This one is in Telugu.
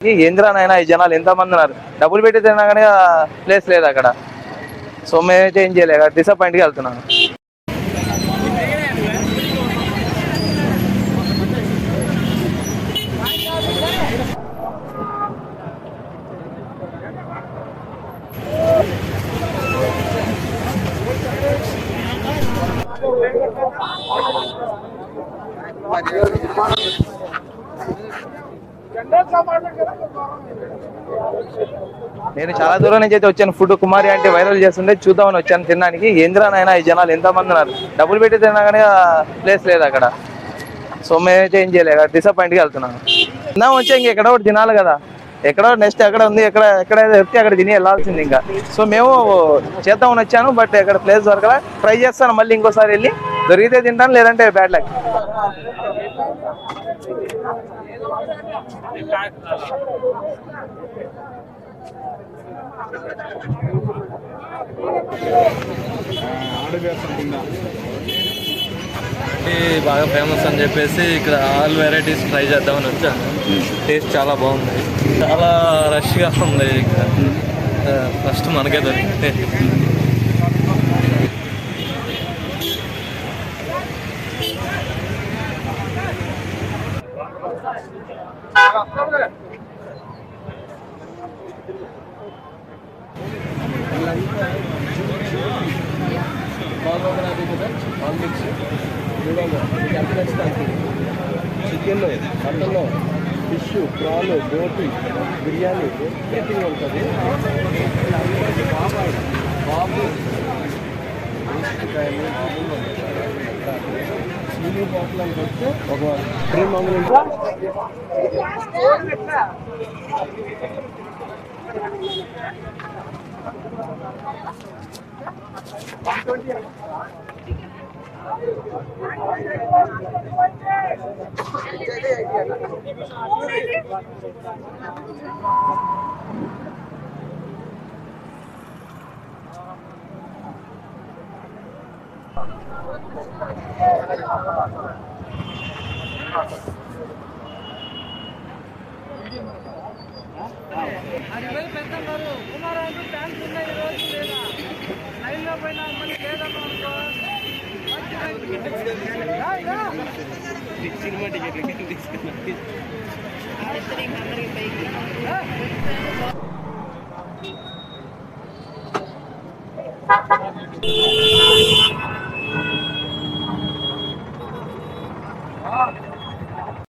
ఏంద్రా నాయనా ఈ జనాలు ఎంతమంది ఉన్నారు, డబ్బులు పెట్టి తిన్నా కానీ ప్లేస్ లేదు అక్కడ. సో మేమైతే ఏం చేయలేక డిసప్పాయింట్గా వెళ్తున్నాను. నేను చాలా దూరం నుంచి అయితే వచ్చాను. ఫుడ్ కుమారి అంటే వైరల్ చేస్తుంటే చూద్దామని వచ్చాను తినడానికి. ఏంద్రా నాయనా ఈ జనాలు ఎంతమంది ఉన్నారు, డబ్బులు పెట్టి తిన్నా కానీ ప్లేస్ లేదు అక్కడ. సో మేమైతే ఏం చేయలేక డిసప్పాయింట్గా వెళ్తున్నాను. తిన్నాం వచ్చా, ఎక్కడ ఒకటి తినాలి కదా. ఎక్కడో నెక్స్ట్ ఎక్కడ ఉంది, ఎక్కడైతే చెప్తే అక్కడ తిని వెళ్ళాల్సింది ఇంకా. సో మేము చేద్దామని వచ్చాను, బట్ ఎక్కడ ప్లేస్ దొరకలా. ట్రై చేస్తాను మళ్ళీ ఇంకోసారి వెళ్ళి, దొరికితే తింటాను, లేదంటే బ్యాడ్ లక్. బాగా ఫేమస్ అని చెప్పేసి ఇక్కడ ఆల్ వెరైటీస్ ట్రై చేద్దామని వచ్చాను. టేస్ట్ చాలా బాగుంది, చాలా రష్గా ఉంది ఇక్కడ. ఫస్ట్ మనకే దొరికింది. చికెన్, మటన్, ఫిష్, ప్రాన్, బోటి, బిర్యానీ ఎవ్రీథింగ్ ఉంటుంది. బాబు స్విమ్మింగ్ హోటల్కి వస్తే ఒక 3 మంగులు సినిమా టికెట్ తీసుకున్నా.